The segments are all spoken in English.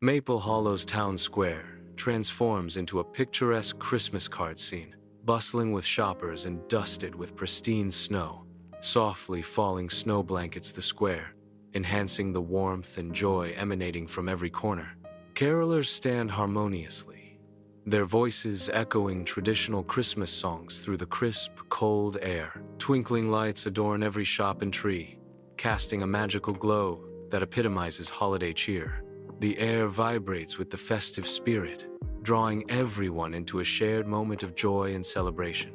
Maple Hollow's town square transforms into a picturesque Christmas card scene, bustling with shoppers and dusted with pristine snow. Softly falling snow blankets the square, enhancing the warmth and joy emanating from every corner. Carolers stand harmoniously, their voices echoing traditional Christmas songs through the crisp, cold air. Twinkling lights adorn every shop and tree, casting a magical glow that epitomizes holiday cheer. The air vibrates with the festive spirit, drawing everyone into a shared moment of joy and celebration.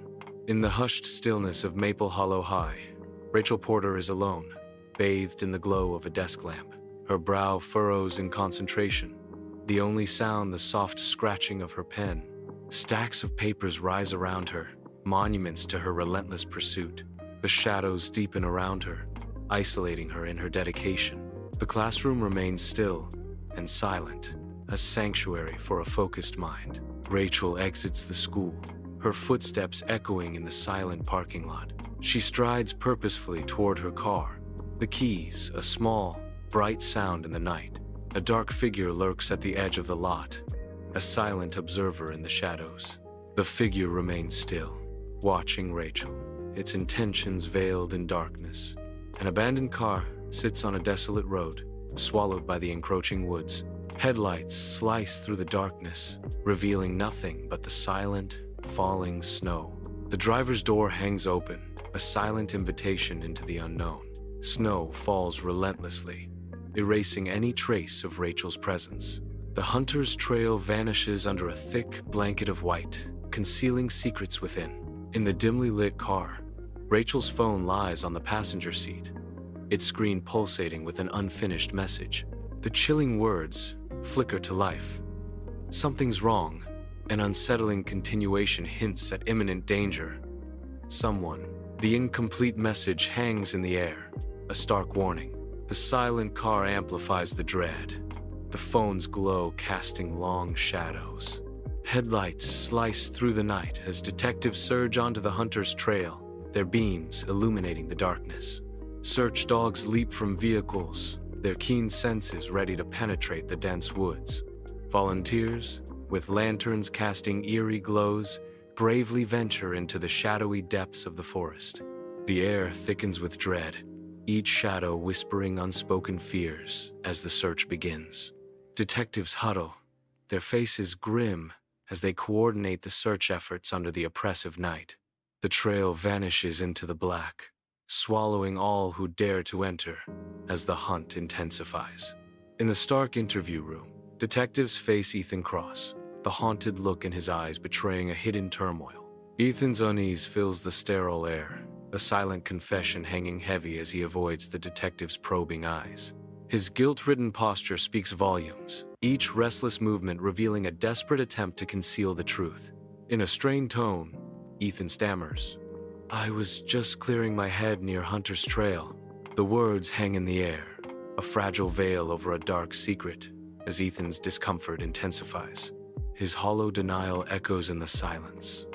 In the hushed stillness of Maple Hollow High, Rachel Porter is alone, bathed in the glow of a desk lamp. Her brow furrows in concentration, the only sound the soft scratching of her pen. Stacks of papers rise around her, monuments to her relentless pursuit. The shadows deepen around her, isolating her in her dedication. The classroom remains still and silent, a sanctuary for a focused mind. Rachel exits the school, her footsteps echoing in the silent parking lot. She strides purposefully toward her car, the keys a small, bright sound in the night. A dark figure lurks at the edge of the lot, a silent observer in the shadows. The figure remains still, watching Rachel, its intentions veiled in darkness. An abandoned car sits on a desolate road, swallowed by the encroaching woods. Headlights slice through the darkness, revealing nothing but the silent, falling snow. The driver's door hangs open, a silent invitation into the unknown. Snow falls relentlessly, erasing any trace of Rachel's presence. The hunter's trail vanishes under a thick blanket of white, concealing secrets within. In the dimly lit car, Rachel's phone lies on the passenger seat, its screen pulsating with an unfinished message. The chilling words flicker to life. Something's wrong. An unsettling continuation hints at imminent danger. Someone. The incomplete message hangs in the air, a stark warning. The silent car amplifies the dread, the phone's glow casting long shadows. Headlights slice through the night as detectives surge onto the hunter's trail, their beams illuminating the darkness. Search dogs leap from vehicles, their keen senses ready to penetrate the dense woods. Volunteers, with lanterns casting eerie glows, bravely venture into the shadowy depths of the forest. The air thickens with dread, each shadow whispering unspoken fears as the search begins. Detectives huddle, their faces grim as they coordinate the search efforts under the oppressive night. The trail vanishes into the black, swallowing all who dare to enter as the hunt intensifies. In the stark interview room, detectives face Ethan Cross, the haunted look in his eyes betraying a hidden turmoil. Ethan's unease fills the sterile air, a silent confession hanging heavy as he avoids the detective's probing eyes. His guilt-ridden posture speaks volumes, each restless movement revealing a desperate attempt to conceal the truth. In a strained tone, Ethan stammers, "I was just clearing my head near Hunter's Trail." The words hang in the air, a fragile veil over a dark secret, as Ethan's discomfort intensifies. His hollow denial echoes in the silence,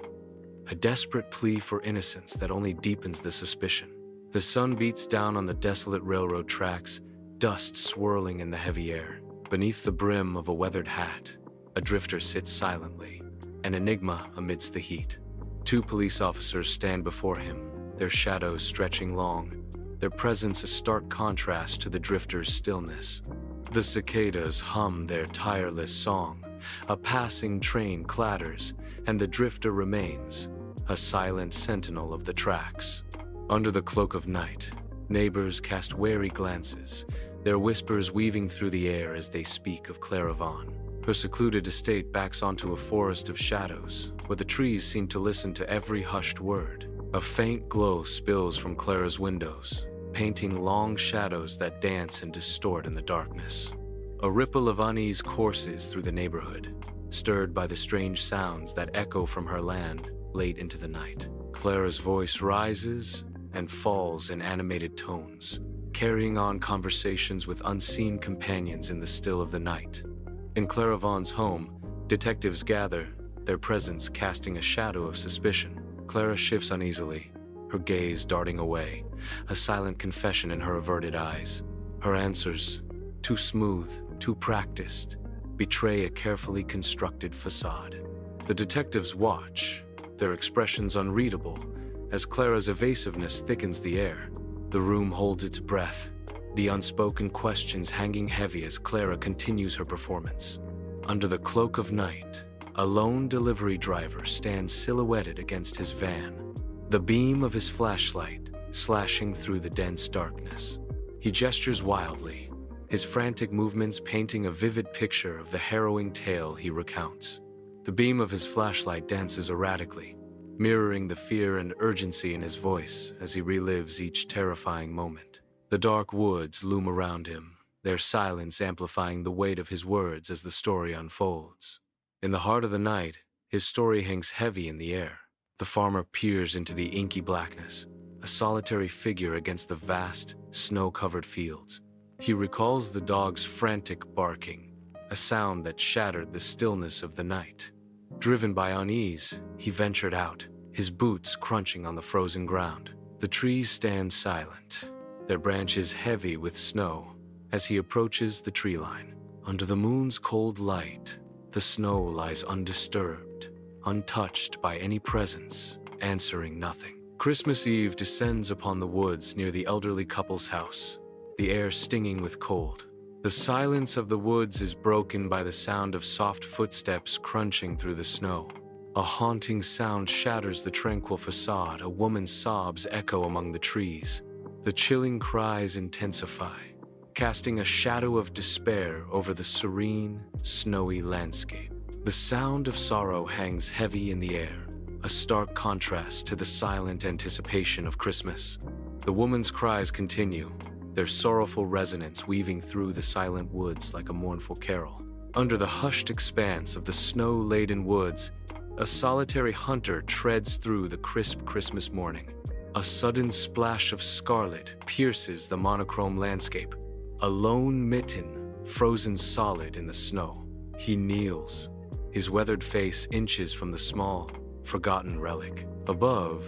a desperate plea for innocence that only deepens the suspicion. The sun beats down on the desolate railroad tracks, dust swirling in the heavy air. Beneath the brim of a weathered hat, a drifter sits silently, an enigma amidst the heat. Two police officers stand before him, their shadows stretching long, their presence a stark contrast to the drifter's stillness. The cicadas hum their tireless song, a passing train clatters, and the drifter remains, a silent sentinel of the tracks. Under the cloak of night, neighbors cast wary glances, their whispers weaving through the air as they speak of Clara Vaughn. Her secluded estate backs onto a forest of shadows, where the trees seem to listen to every hushed word. A faint glow spills from Clara's windows, painting long shadows that dance and distort in the darkness. A ripple of unease courses through the neighborhood, stirred by the strange sounds that echo from her land late into the night. Clara's voice rises and falls in animated tones, carrying on conversations with unseen companions in the still of the night. In Clara Vaughn's home, detectives gather, their presence casting a shadow of suspicion. Clara shifts uneasily, her gaze darting away, a silent confession in her averted eyes. Her answers, too smooth, too practiced, betray a carefully constructed facade. The detectives watch, their expressions unreadable, as Clara's evasiveness thickens the air. The room holds its breath, the unspoken questions hanging heavy as Clara continues her performance. Under the cloak of night, a lone delivery driver stands silhouetted against his van, the beam of his flashlight slashing through the dense darkness. He gestures wildly, his frantic movements painting a vivid picture of the harrowing tale he recounts. The beam of his flashlight dances erratically, mirroring the fear and urgency in his voice as he relives each terrifying moment. The dark woods loom around him, their silence amplifying the weight of his words as the story unfolds. In the heart of the night, his story hangs heavy in the air. The farmer peers into the inky blackness, a solitary figure against the vast, snow-covered fields. He recalls the dog's frantic barking, a sound that shattered the stillness of the night. Driven by unease, he ventured out, his boots crunching on the frozen ground. The trees stand silent, their branches heavy with snow, as he approaches the tree line. Under the moon's cold light, the snow lies undisturbed, untouched by any presence, answering nothing. Christmas Eve descends upon the woods near the elderly couple's house, the air stinging with cold. The silence of the woods is broken by the sound of soft footsteps crunching through the snow. A haunting sound shatters the tranquil facade. A woman's sobs echo among the trees. The chilling cries intensify, casting a shadow of despair over the serene, snowy landscape. The sound of sorrow hangs heavy in the air, a stark contrast to the silent anticipation of Christmas. The woman's cries continue, their sorrowful resonance weaving through the silent woods like a mournful carol. Under the hushed expanse of the snow-laden woods, a solitary hunter treads through the crisp Christmas morning. A sudden splash of scarlet pierces the monochrome landscape. A lone mitten, frozen solid in the snow. He kneels, his weathered face inches from the small, forgotten relic. Above,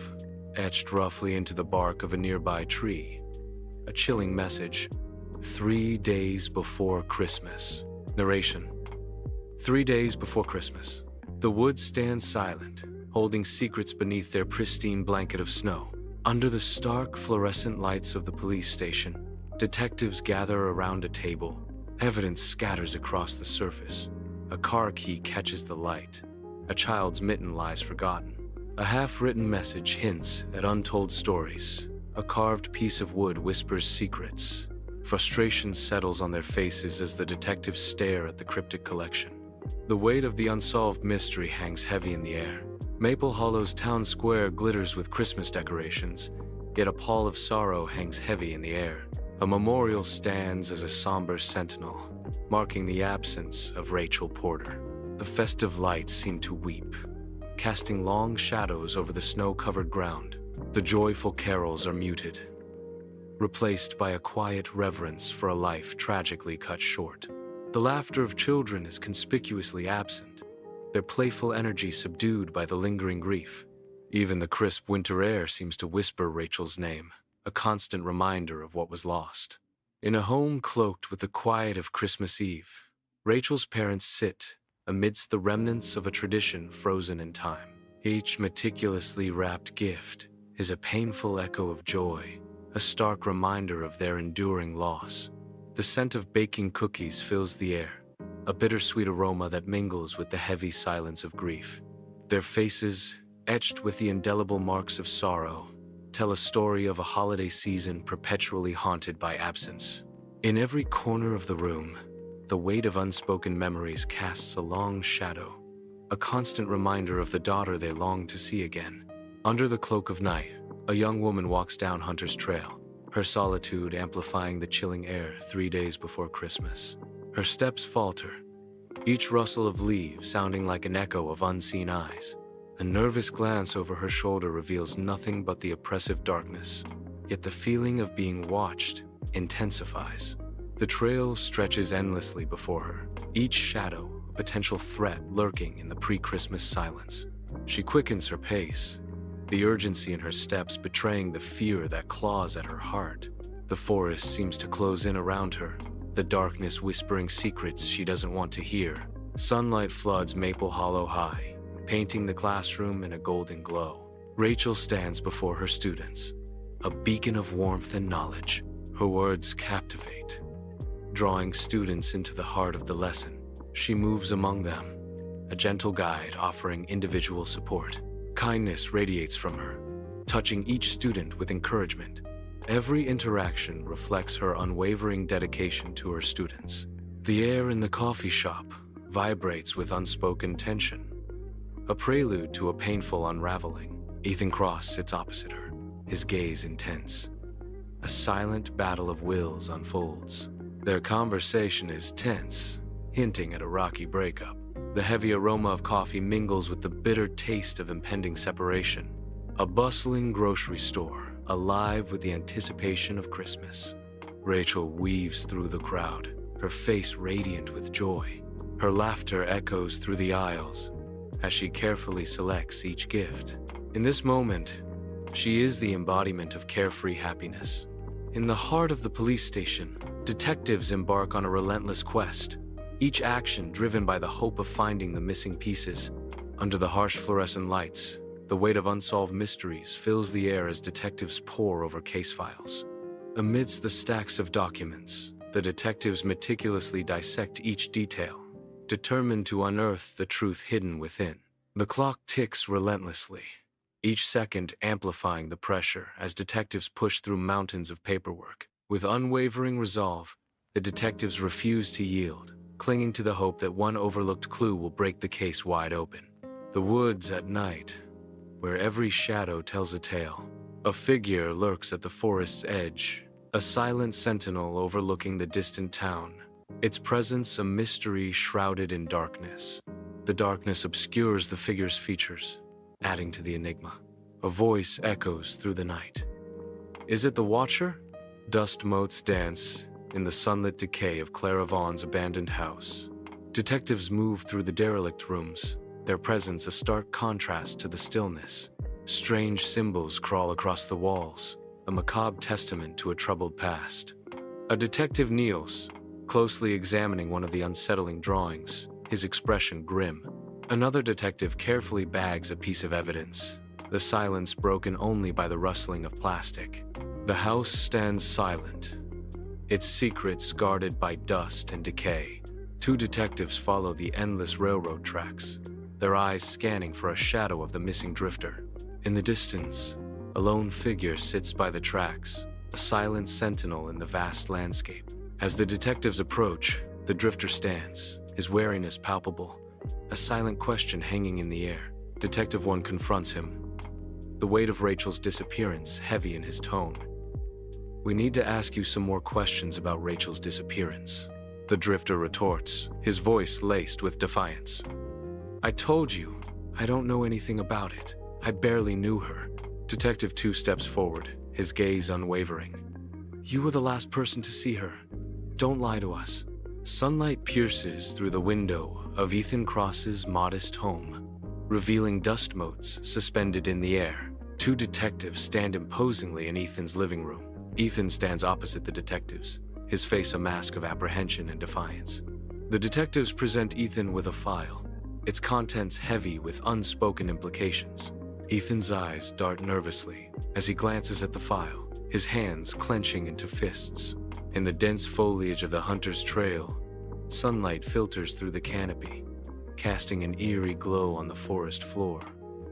etched roughly into the bark of a nearby tree, a chilling message: 3 days before Christmas. Narration: 3 days before Christmas. The woods stand silent, holding secrets beneath their pristine blanket of snow. Under the stark fluorescent lights of the police station, detectives gather around a table. Evidence scatters across the surface. A car key catches the light. A child's mitten lies forgotten. A half-written message hints at untold stories. A carved piece of wood whispers secrets. Frustration settles on their faces as the detectives stare at the cryptic collection. The weight of the unsolved mystery hangs heavy in the air. Maple Hollow's town square glitters with Christmas decorations, yet a pall of sorrow hangs heavy in the air. A memorial stands as a somber sentinel, marking the absence of Rachel Porter. The festive lights seem to weep, casting long shadows over the snow-covered ground. The joyful carols are muted, replaced by a quiet reverence for a life tragically cut short. The laughter of children is conspicuously absent, their playful energy subdued by the lingering grief. Even the crisp winter air seems to whisper Rachel's name, a constant reminder of what was lost. In a home cloaked with the quiet of Christmas Eve, Rachel's parents sit amidst the remnants of a tradition frozen in time. Each meticulously wrapped gift is a painful echo of joy, a stark reminder of their enduring loss. The scent of baking cookies fills the air, a bittersweet aroma that mingles with the heavy silence of grief. Their faces, etched with the indelible marks of sorrow, tell a story of a holiday season perpetually haunted by absence. In every corner of the room, the weight of unspoken memories casts a long shadow, a constant reminder of the daughter they long to see again. Under the cloak of night, a young woman walks down Hunter's Trail, her solitude amplifying the chilling air 3 days before Christmas. Her steps falter, each rustle of leaves sounding like an echo of unseen eyes. A nervous glance over her shoulder reveals nothing but the oppressive darkness, yet the feeling of being watched intensifies. The trail stretches endlessly before her, each shadow a potential threat lurking in the pre-Christmas silence. She quickens her pace, the urgency in her steps betraying the fear that claws at her heart. The forest seems to close in around her, the darkness whispering secrets she doesn't want to hear. Sunlight floods Maple Hollow High, painting the classroom in a golden glow. Rachel stands before her students, a beacon of warmth and knowledge. Her words captivate, drawing students into the heart of the lesson. She moves among them, a gentle guide offering individual support. Kindness radiates from her, touching each student with encouragement. Every interaction reflects her unwavering dedication to her students. The air in the coffee shop vibrates with unspoken tension, a prelude to a painful unraveling. Ethan Cross sits opposite her, his gaze intense. A silent battle of wills unfolds. Their conversation is tense, hinting at a rocky breakup. The heavy aroma of coffee mingles with the bitter taste of impending separation. A bustling grocery store, alive with the anticipation of Christmas. Rachel weaves through the crowd, her face radiant with joy. Her laughter echoes through the aisles as she carefully selects each gift. In this moment, she is the embodiment of carefree happiness. In the heart of the police station, detectives embark on a relentless quest, each action driven by the hope of finding the missing pieces. Under the harsh fluorescent lights, the weight of unsolved mysteries fills the air as detectives pore over case files. Amidst the stacks of documents, the detectives meticulously dissect each detail, determined to unearth the truth hidden within. The clock ticks relentlessly, each second amplifying the pressure as detectives push through mountains of paperwork. With unwavering resolve, the detectives refuse to yield, clinging to the hope that one overlooked clue will break the case wide open. The woods at night, where every shadow tells a tale. A figure lurks at the forest's edge, a silent sentinel overlooking the distant town, its presence a mystery shrouded in darkness. The darkness obscures the figure's features, adding to the enigma. A voice echoes through the night. Is it the Watcher? Dust motes dance in the sunlit decay of Clara Vaughn's abandoned house. Detectives move through the derelict rooms, their presence a stark contrast to the stillness. Strange symbols crawl across the walls, a macabre testament to a troubled past. A detective kneels, closely examining one of the unsettling drawings, his expression grim. Another detective carefully bags a piece of evidence, the silence broken only by the rustling of plastic. The house stands silent, its secrets guarded by dust and decay. Two detectives follow the endless railroad tracks, their eyes scanning for a shadow of the missing drifter. In the distance, a lone figure sits by the tracks, a silent sentinel in the vast landscape. As the detectives approach, the drifter stands, his wariness palpable, a silent question hanging in the air. Detective 1 confronts him, the weight of Rachel's disappearance heavy in his tone. We need to ask you some more questions about Rachel's disappearance. The drifter retorts, his voice laced with defiance. I told you, I don't know anything about it. I barely knew her. Detective 2 steps forward, his gaze unwavering. You were the last person to see her. Don't lie to us. Sunlight pierces through the window of Ethan Cross's modest home, revealing dust motes suspended in the air. Two detectives stand imposingly in Ethan's living room. Ethan stands opposite the detectives, his face a mask of apprehension and defiance. The detectives present Ethan with a file, its contents heavy with unspoken implications. Ethan's eyes dart nervously as he glances at the file, his hands clenching into fists. In the dense foliage of the hunter's trail, sunlight filters through the canopy, casting an eerie glow on the forest floor.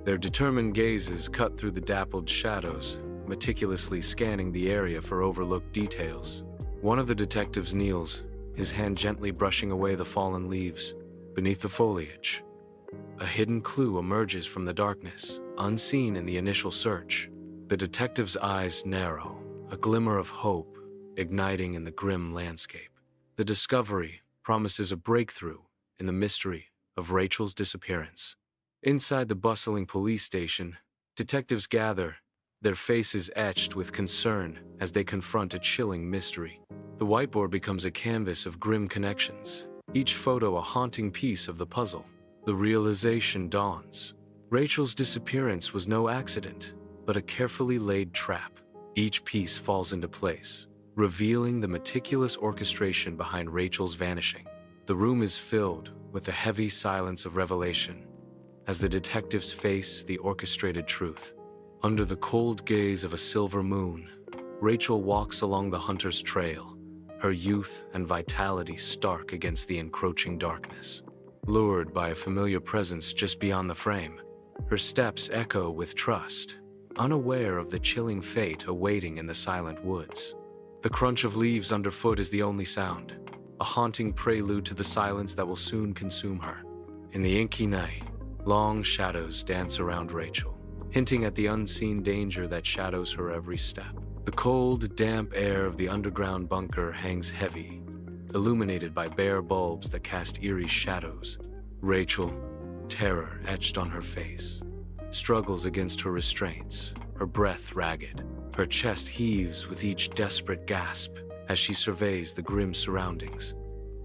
Their determined gazes cut through the dappled shadows, meticulously scanning the area for overlooked details. One of the detectives kneels, his hand gently brushing away the fallen leaves. Beneath the foliage, a hidden clue emerges from the darkness, unseen in the initial search. The detective's eyes narrow, a glimmer of hope igniting in the grim landscape. The discovery promises a breakthrough in the mystery of Rachel's disappearance. Inside the bustling police station, detectives gather, their faces etched with concern as they confront a chilling mystery. The whiteboard becomes a canvas of grim connections, each photo a haunting piece of the puzzle. The realization dawns. Rachel's disappearance was no accident, but a carefully laid trap. Each piece falls into place, revealing the meticulous orchestration behind Rachel's vanishing. The room is filled with the heavy silence of revelation as the detectives face the orchestrated truth. Under the cold gaze of a silver moon, Rachel walks along the hunter's trail, her youth and vitality stark against the encroaching darkness. Lured by a familiar presence just beyond the frame, her steps echo with trust, unaware of the chilling fate awaiting in the silent woods. The crunch of leaves underfoot is the only sound, a haunting prelude to the silence that will soon consume her. In the inky night, long shadows dance around Rachel, hinting at the unseen danger that shadows her every step. The cold, damp air of the underground bunker hangs heavy, illuminated by bare bulbs that cast eerie shadows. Rachel, terror etched on her face, struggles against her restraints, her breath ragged. Her chest heaves with each desperate gasp as she surveys the grim surroundings.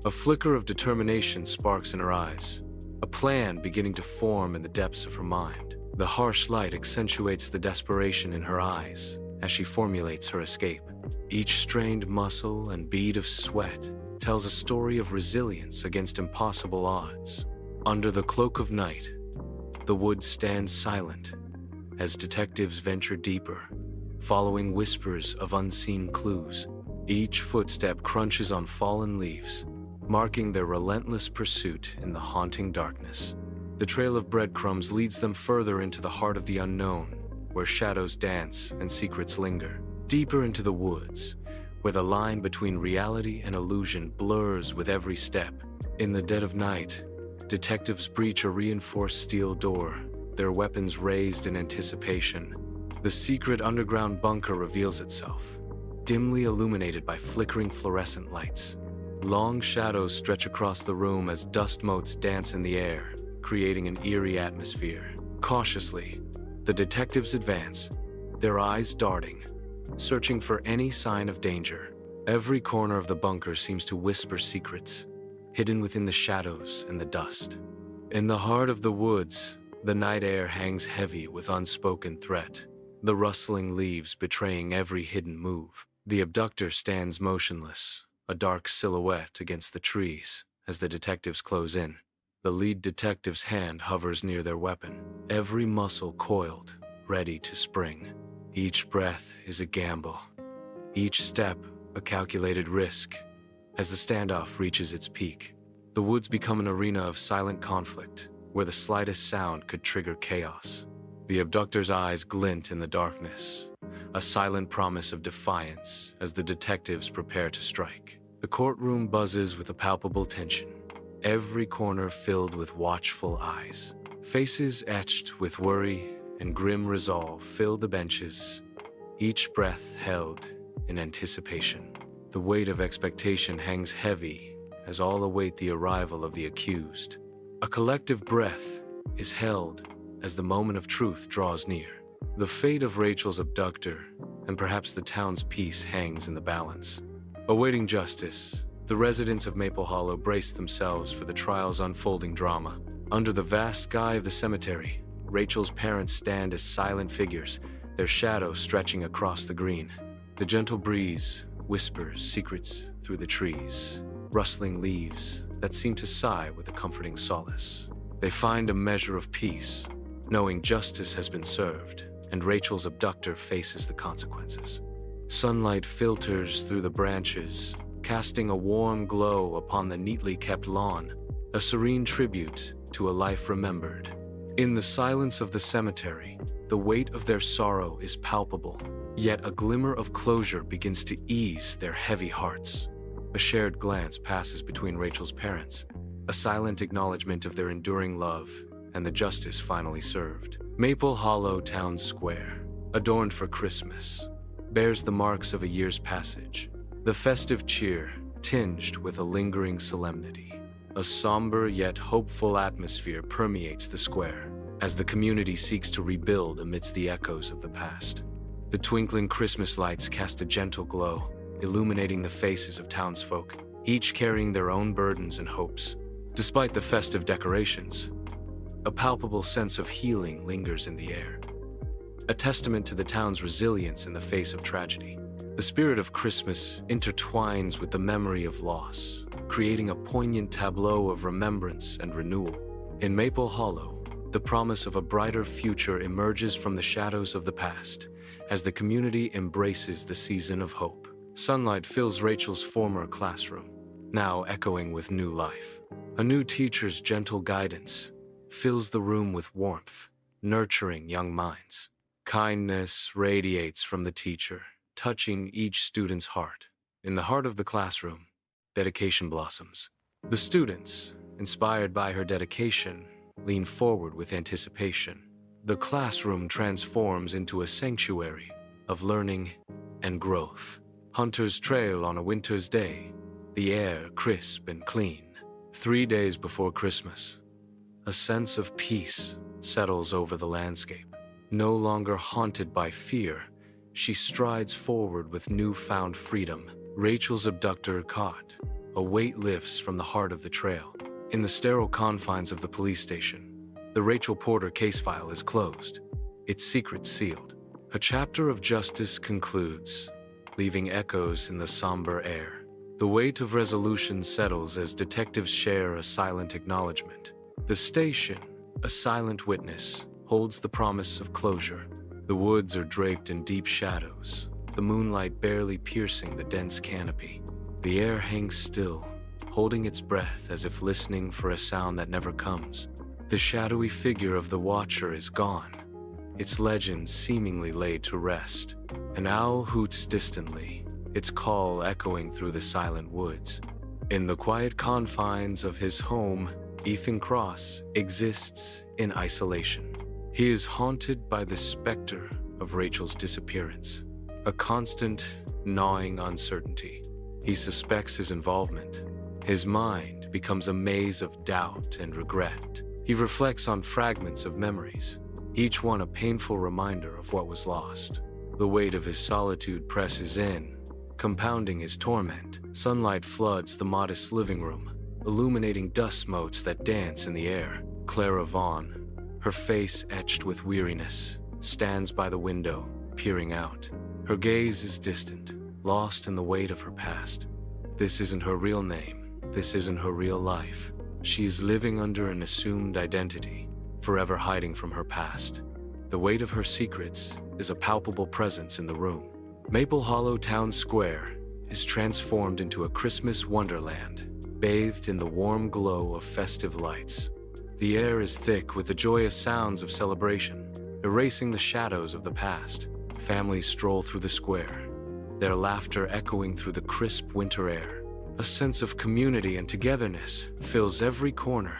A flicker of determination sparks in her eyes, a plan beginning to form in the depths of her mind. The harsh light accentuates the desperation in her eyes as she formulates her escape. Each strained muscle and bead of sweat tells a story of resilience against impossible odds. Under the cloak of night, the woods stand silent as detectives venture deeper, following whispers of unseen clues. Each footstep crunches on fallen leaves, marking their relentless pursuit in the haunting darkness. The trail of breadcrumbs leads them further into the heart of the unknown, where shadows dance and secrets linger. Deeper into the woods, where the line between reality and illusion blurs with every step. In the dead of night, detectives breach a reinforced steel door, their weapons raised in anticipation. The secret underground bunker reveals itself, dimly illuminated by flickering fluorescent lights. Long shadows stretch across the room as dust motes dance in the air, creating an eerie atmosphere. Cautiously, the detectives advance, their eyes darting, searching for any sign of danger. Every corner of the bunker seems to whisper secrets, hidden within the shadows and the dust. In the heart of the woods, the night air hangs heavy with unspoken threat, the rustling leaves betraying every hidden move. The abductor stands motionless, a dark silhouette against the trees as the detectives close in. The lead detective's hand hovers near their weapon, every muscle coiled, ready to spring. Each breath is a gamble, each step a calculated risk. As the standoff reaches its peak, the woods become an arena of silent conflict, where the slightest sound could trigger chaos. The abductor's eyes glint in the darkness, a silent promise of defiance as the detectives prepare to strike. The courtroom buzzes with a palpable tension, every corner filled with watchful eyes. Faces etched with worry and grim resolve fill the benches, each breath held in anticipation. The weight of expectation hangs heavy as all await the arrival of the accused. A collective breath is held as the moment of truth draws near. The fate of Rachel's abductor, and perhaps the town's peace, hangs in the balance. Awaiting justice, the residents of Maple Hollow brace themselves for the trial's unfolding drama. Under the vast sky of the cemetery, Rachel's parents stand as silent figures, their shadows stretching across the green. The gentle breeze whispers secrets through the trees, rustling leaves that seem to sigh with a comforting solace. They find a measure of peace, knowing justice has been served, and Rachel's abductor faces the consequences. Sunlight filters through the branches, casting a warm glow upon the neatly kept lawn, a serene tribute to a life remembered. In the silence of the cemetery, the weight of their sorrow is palpable, yet a glimmer of closure begins to ease their heavy hearts. A shared glance passes between Rachel's parents, a silent acknowledgement of their enduring love and the justice finally served. Maple Hollow Town Square, adorned for Christmas, bears the marks of a year's passage. The festive cheer, tinged with a lingering solemnity. A somber yet hopeful atmosphere permeates the square as the community seeks to rebuild amidst the echoes of the past. The twinkling Christmas lights cast a gentle glow, illuminating the faces of townsfolk, each carrying their own burdens and hopes. Despite the festive decorations, a palpable sense of healing lingers in the air, a testament to the town's resilience in the face of tragedy. The spirit of Christmas intertwines with the memory of loss, creating a poignant tableau of remembrance and renewal. In Maple Hollow, the promise of a brighter future emerges from the shadows of the past as the community embraces the season of hope. Sunlight fills Rachel's former classroom, now echoing with new life. A new teacher's gentle guidance fills the room with warmth, nurturing young minds. Kindness radiates from the teacher, touching each student's heart. In the heart of the classroom, dedication blossoms. The students, inspired by her dedication, lean forward with anticipation. The classroom transforms into a sanctuary of learning and growth. Hunters trail on a winter's day, the air crisp and clean. 3 days before Christmas, a sense of peace settles over the landscape. No longer haunted by fear, she strides forward with newfound freedom. Rachel's abductor caught. A weight lifts from the heart of the trail. In the sterile confines of the police station, the Rachel Porter case file is closed, its secret sealed. A chapter of justice concludes, leaving echoes in the somber air. The weight of resolution settles as detectives share a silent acknowledgement. The station, a silent witness, holds the promise of closure. The woods are draped in deep shadows, the moonlight barely piercing the dense canopy. The air hangs still, holding its breath as if listening for a sound that never comes. The shadowy figure of the watcher is gone, its legend seemingly laid to rest. An owl hoots distantly, its call echoing through the silent woods. In the quiet confines of his home, Ethan Cross exists in isolation. He is haunted by the specter of Rachel's disappearance, a constant, gnawing uncertainty. He suspects his involvement. His mind becomes a maze of doubt and regret. He reflects on fragments of memories, each one a painful reminder of what was lost. The weight of his solitude presses in, compounding his torment. Sunlight floods the modest living room, illuminating dust motes that dance in the air. Clara Vaughn, her face etched with weariness, stands by the window, peering out. Her gaze is distant, lost in the weight of her past. This isn't her real name. This isn't her real life. She is living under an assumed identity, forever hiding from her past. The weight of her secrets is a palpable presence in the room. Maple Hollow Town Square is transformed into a Christmas wonderland, bathed in the warm glow of festive lights. The air is thick with the joyous sounds of celebration, erasing the shadows of the past. Families stroll through the square, their laughter echoing through the crisp winter air. A sense of community and togetherness fills every corner,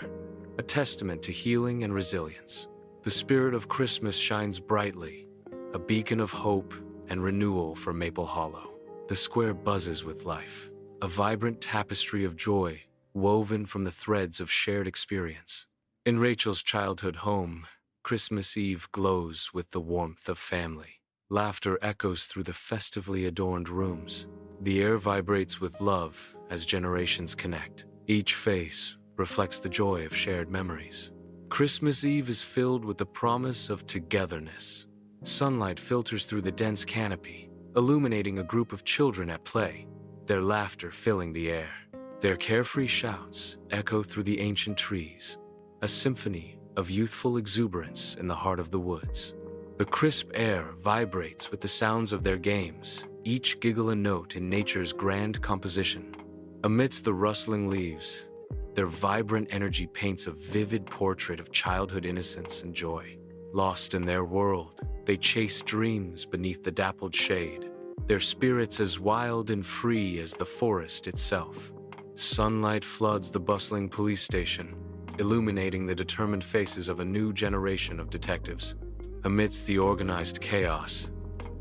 a testament to healing and resilience. The spirit of Christmas shines brightly, a beacon of hope and renewal for Maple Hollow. The square buzzes with life, a vibrant tapestry of joy woven from the threads of shared experience. In Rachel's childhood home, Christmas Eve glows with the warmth of family. Laughter echoes through the festively adorned rooms. The air vibrates with love as generations connect. Each face reflects the joy of shared memories. Christmas Eve is filled with the promise of togetherness. Sunlight filters through the dense canopy, illuminating a group of children at play, their laughter filling the air. Their carefree shouts echo through the ancient trees, a symphony of youthful exuberance in the heart of the woods. The crisp air vibrates with the sounds of their games, each giggle a note in nature's grand composition. Amidst the rustling leaves, their vibrant energy paints a vivid portrait of childhood innocence and joy. Lost in their world, they chase dreams beneath the dappled shade, their spirits as wild and free as the forest itself. Sunlight floods the bustling police station, illuminating the determined faces of a new generation of detectives. Amidst the organized chaos,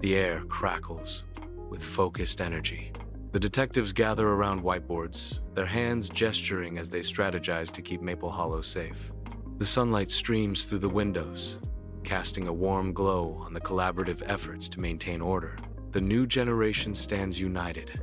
the air crackles with focused energy. The detectives gather around whiteboards, their hands gesturing as they strategize to keep Maple Hollow safe. The sunlight streams through the windows, casting a warm glow on the collaborative efforts to maintain order. The new generation stands united,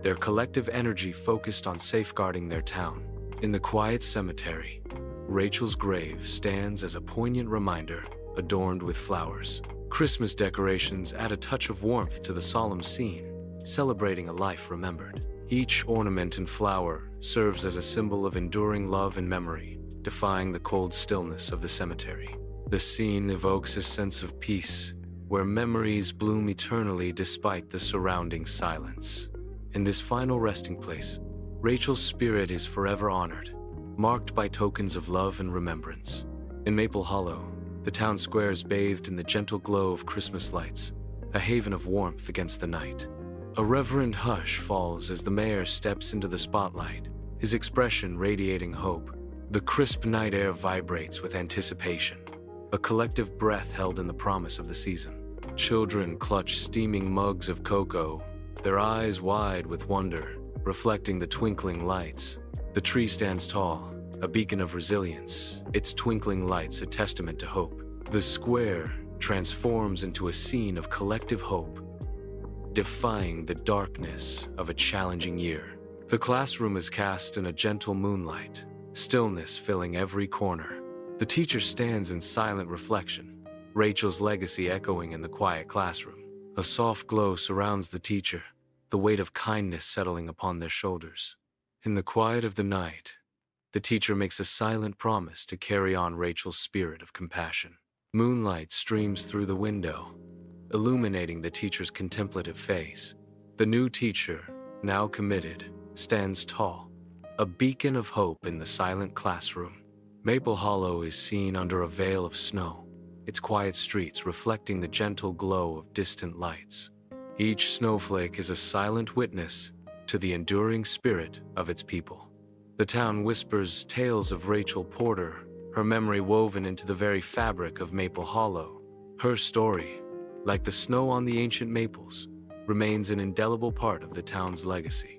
their collective energy focused on safeguarding their town. In the quiet cemetery, Rachel's grave stands as a poignant reminder, adorned with flowers. Christmas decorations add a touch of warmth to the solemn scene, celebrating a life remembered. Each ornament and flower serves as a symbol of enduring love and memory, defying the cold stillness of the cemetery. The scene evokes a sense of peace, where memories bloom eternally despite the surrounding silence. In this final resting place, Rachel's spirit is forever honored, marked by tokens of love and remembrance. In Maple Hollow, the town square is bathed in the gentle glow of Christmas lights, a haven of warmth against the night. A reverent hush falls as the mayor steps into the spotlight, his expression radiating hope. The crisp night air vibrates with anticipation, a collective breath held in the promise of the season. Children clutch steaming mugs of cocoa, their eyes wide with wonder, reflecting the twinkling lights. The tree stands tall, a beacon of resilience, its twinkling lights a testament to hope. The square transforms into a scene of collective hope, defying the darkness of a challenging year. The classroom is cast in a gentle moonlight, stillness filling every corner. The teacher stands in silent reflection, Rachel's legacy echoing in the quiet classroom. A soft glow surrounds the teacher, the weight of kindness settling upon their shoulders. In the quiet of the night, the teacher makes a silent promise to carry on Rachel's spirit of compassion. Moonlight streams through the window, illuminating the teacher's contemplative face. The new teacher, now committed, stands tall, a beacon of hope in the silent classroom. Maple Hollow is seen under a veil of snow, its quiet streets reflecting the gentle glow of distant lights. Each snowflake is a silent witness to the enduring spirit of its people. The town whispers tales of Rachel Porter, her memory woven into the very fabric of Maple Hollow. Her story, like the snow on the ancient maples, remains an indelible part of the town's legacy.